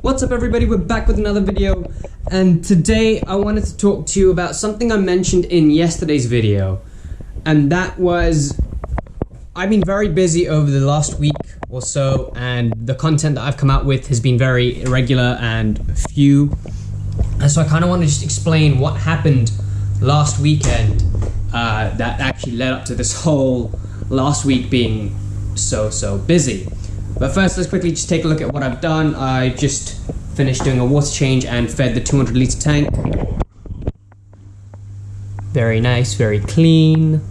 What's up everybody, we're back with another video, and today I wanted to talk to you about something I mentioned in yesterday's video, and that was I've been very busy over the last week or so, and the content that I've come out with has been very irregular and few, and so I kind of want to just explain what happened last weekend that actually led up to this whole last week being so busy. But first, let's quickly just take a look at what I've done. I just finished doing a water change and fed the 200 litre tank. Very nice, very clean.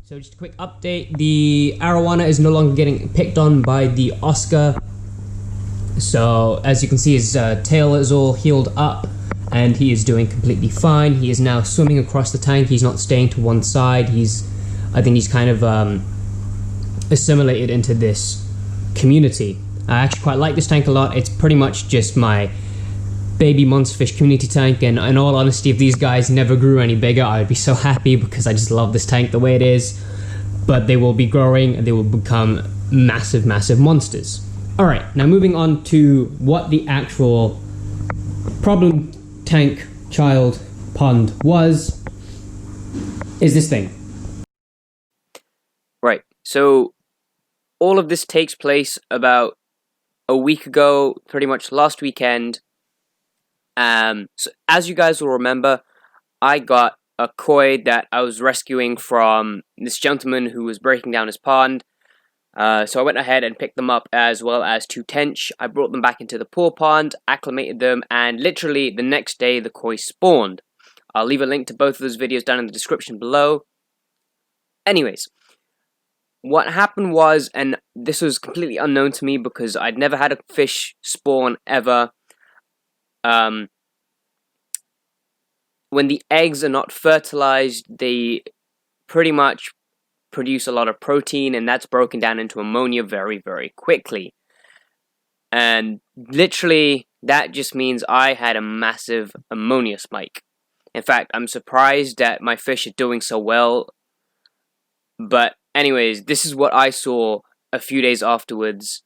So just a quick update, the Arowana is no longer getting picked on by the Oscar. So as you can see, his tail is all healed up and he is doing completely fine. He is now swimming across the tank. He's not staying to one side. I think he's kind of assimilated into this community. I actually quite like this tank a lot. It's pretty much just my baby monsterfish community tank, and in all honesty, if these guys never grew any bigger, I would be so happy because I just love this tank the way it is. But they will be growing and they will become massive monsters. Alright, now moving on to what the actual problem tank child pond was, is this thing. Right, so all of this takes place about a week ago, pretty much last weekend. So as you guys will remember, I got a koi that I was rescuing from this gentleman who was breaking down his pond. So I went ahead and picked them up, as well as 2 tench. I brought them back into the pool pond, acclimated them, and literally the next day the koi spawned. I'll leave a link to both of those videos down in the description below. Anyways, what happened was, and this was completely unknown to me because I'd never had a fish spawn ever, when the eggs are not fertilized, they pretty much produce a lot of protein, and that's broken down into ammonia very quickly. And literally, that just means I had a massive ammonia spike. In fact, I'm surprised that my fish are doing so well. But anyways, this is what I saw a few days afterwards,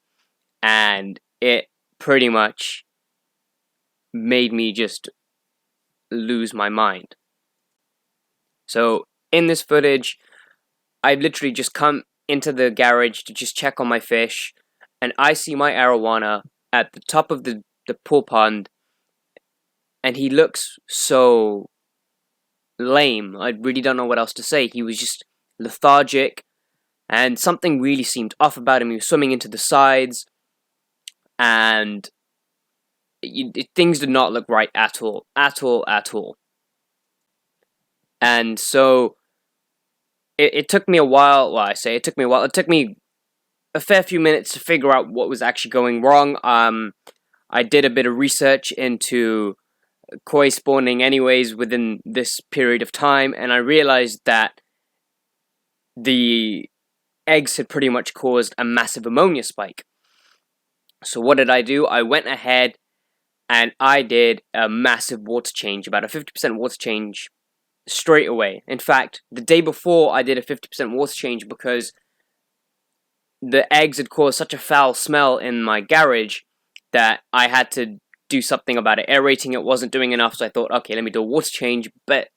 and it pretty much made me just lose my mind. So in this footage, I've literally just come into the garage to just check on my fish, and I see my Arowana at the top of the pool pond, and he looks so lame. I really don't know what else to say. He was just lethargic, and something really seemed off about him. He was swimming into the sides, and things did not look right at all. And so it took me a while. Well, it took me a while. It took me a fair few minutes to figure out what was actually going wrong. I did a bit of research into koi spawning anyways within this period of time, and I realized that the eggs had pretty much caused a massive ammonia spike. So what did I do? I went ahead and I did a massive water change, about a 50% water change straight away. In fact, the day before I did a 50% water change because the eggs had caused such a foul smell in my garage that I had to do something about it. Aerating it wasn't doing enough, so I thought, okay, let me do a water change, but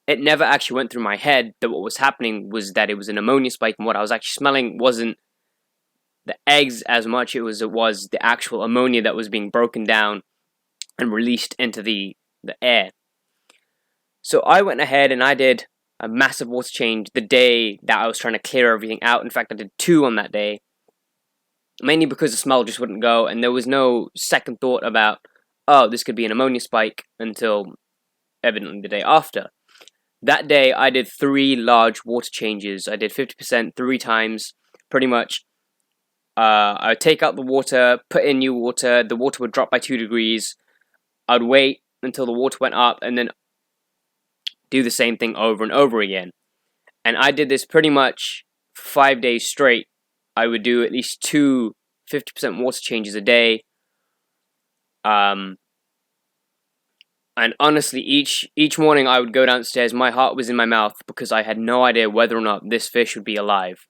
it never actually went through my head that what was happening was that it was an ammonia spike, and what I was actually smelling wasn't the eggs as much, it was the actual ammonia that was being broken down and released into the air. So I went ahead and I did a massive water change the day that I was trying to clear everything out. In fact, I did 2 on that day, mainly because the smell just wouldn't go, and there was no second thought about, oh, this could be an ammonia spike, until evidently the day after. That day, I did 3 large water changes. I did 50% 3 times, pretty much. I would take out the water, put in new water, the water would drop by 2 degrees, I'd wait until the water went up, and then do the same thing over and over again. And I did this pretty much 5 days straight. I would do at least 2 50% water changes a day. And honestly, each morning I would go downstairs, my heart was in my mouth because I had no idea whether or not this fish would be alive.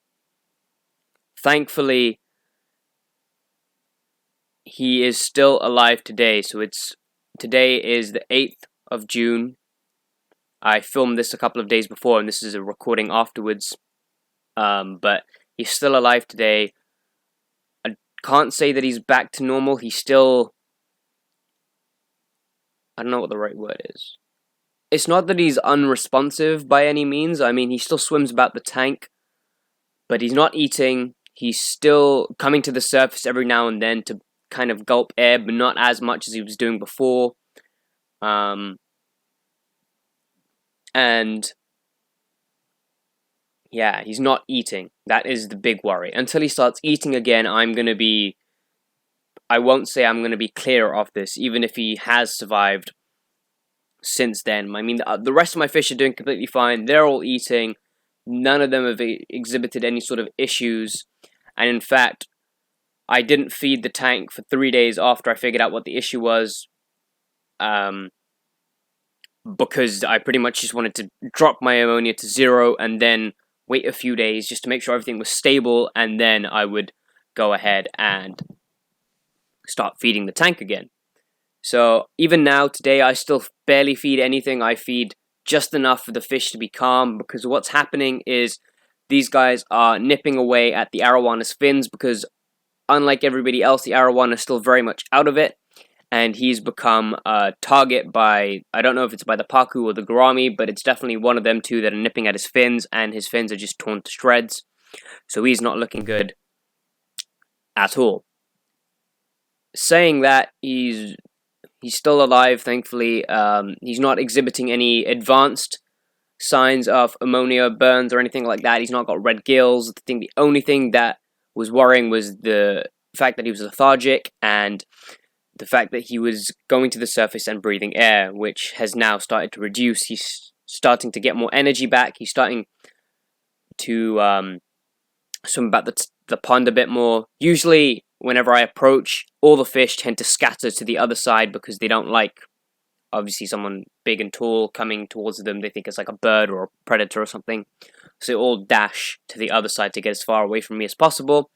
Thankfully, he is still alive today. So today is the 8th of June. I filmed this a couple of days before, and this is a recording afterwards. But he's still alive today. I can't say that he's back to normal. He's still... I don't know what the right word is. It's not that he's unresponsive by any means. I mean, he still swims about the tank, but he's not eating. He's still coming to the surface every now and then to kind of gulp air, but not as much as he was doing before. And yeah, he's not eating. That is the big worry. Until he starts eating again, I won't say I'm going to be clear of this, even if he has survived since then. I mean, the rest of my fish are doing completely fine. They're all eating. None of them have exhibited any sort of issues. And in fact, I didn't feed the tank for 3 days after I figured out what the issue was. Because I pretty much just wanted to drop my ammonia to 0 and then wait a few days just to make sure everything was stable, and then I would go ahead and start feeding the tank again. So even now, today, I still barely feed anything. I feed just enough for the fish to be calm, because what's happening is these guys are nipping away at the Arawana's fins, because unlike everybody else, the Arowana is still very much out of it, and he's become a target by, I don't know if it's by the Paku or the Gourami, but it's definitely one of them two that are nipping at his fins, and his fins are just torn to shreds. So he's not looking good at all. Saying that, he's still alive, thankfully. He's not exhibiting any advanced signs of ammonia burns or anything like that. He's not got red gills. The only thing that was worrying was the fact that he was lethargic, and the fact that he was going to the surface and breathing air, which has now started to reduce. He's starting to get more energy back. He's starting to swim about the pond a bit more. Usually, whenever I approach, all the fish tend to scatter to the other side because they don't like, obviously, someone big and tall coming towards them. They think it's like a bird or a predator or something. So they all dash to the other side to get as far away from me as possible.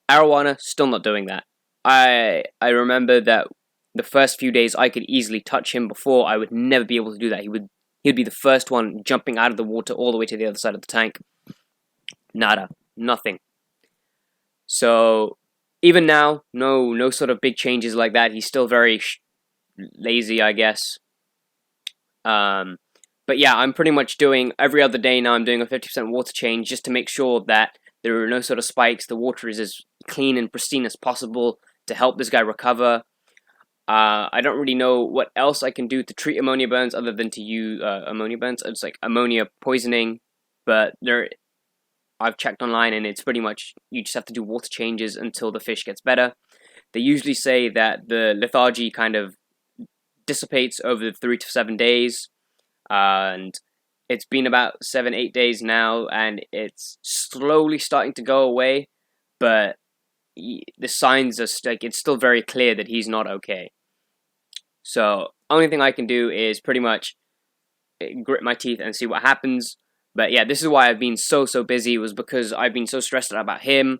Arowana, still not doing that. I remember that the first few days I could easily touch him. Before, I would never be able to do that. He'd be the first one jumping out of the water all the way to the other side of the tank. Nada. Nothing. So even now, no sort of big changes like that. He's still very lazy, I guess. But yeah, I'm pretty much doing every other day now. I'm doing a 50% water change just to make sure that there are no sort of spikes. The water is as clean and pristine as possible to help this guy recover. I don't really know what else I can do to treat ammonia burns other than to use ammonia burns. It's like ammonia poisoning, but I've checked online, and it's pretty much you just have to do water changes until the fish gets better. They usually say that the lethargy kind of dissipates over 3 to 7 days, and it's been about 7-8 days now, and it's slowly starting to go away, but the signs are like it's still very clear that he's not okay. So only thing I can do is pretty much grit my teeth and see what happens. But yeah, this is why I've been so busy, was because I've been so stressed out about him,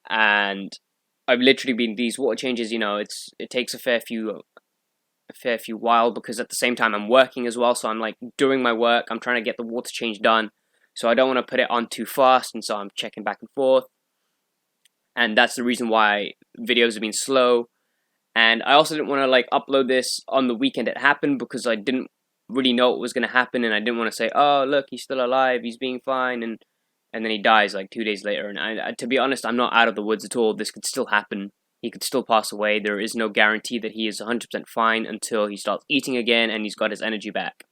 and I've literally been these water changes. It takes a fair few while, because at the same time I'm working as well. So I'm like doing my work. I'm trying to get the water change done, so I don't want to put it on too fast, and so I'm checking back and forth. And that's the reason why videos have been slow. And I also didn't want to like upload this on the weekend it happened, because I didn't really know what was going to happen, and I didn't want to say, oh look, he's still alive, he's being fine, and then he dies like 2 days later. And to be honest, I'm not out of the woods at all. This could still happen. He could still pass away. There is no guarantee that he is 100% fine until he starts eating again and he's got his energy back.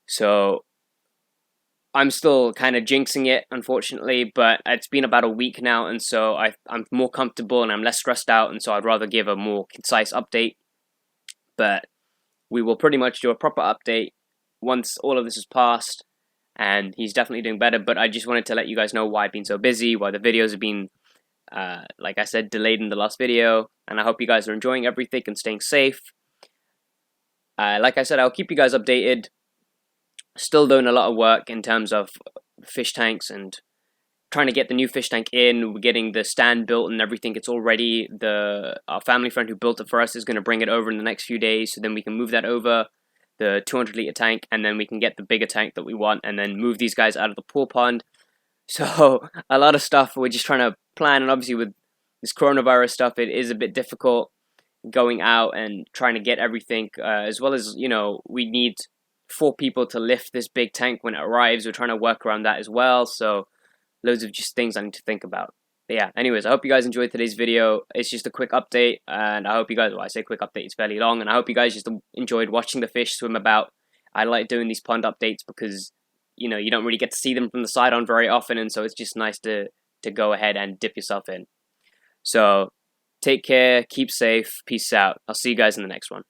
So I'm still kind of jinxing it, unfortunately, but it's been about a week now, and so I'm more comfortable and I'm less stressed out, and so I'd rather give a more concise update. But we will pretty much do a proper update once all of this is passed, and he's definitely doing better. But I just wanted to let you guys know why I've been so busy, why the videos have been, like I said, delayed in the last video, and I hope you guys are enjoying everything and staying safe. Like I said, I'll keep you guys updated. Still doing a lot of work in terms of fish tanks and trying to get the new fish tank in. We're getting the stand built and everything. It's all ready. Our family friend who built it for us is going to bring it over in the next few days, so then we can move that over, the 200-liter tank, and then we can get the bigger tank that we want, and then move these guys out of the pool pond. So a lot of stuff we're just trying to plan, and obviously with this coronavirus stuff, it is a bit difficult going out and trying to get everything, as well as, we need 4 people to lift this big tank when it arrives. We're trying to work around that as well, so loads of just things I need to think about. But yeah, anyways, I hope you guys enjoyed today's video. It's just a quick update, and I hope you guys, well, I say quick update, it's fairly long, and I hope you guys just enjoyed watching the fish swim about. I like doing these pond updates because, you don't really get to see them from the side on very often, and so it's just nice to go ahead and dip yourself in. So, take care, keep safe, peace out. I'll see you guys in the next one.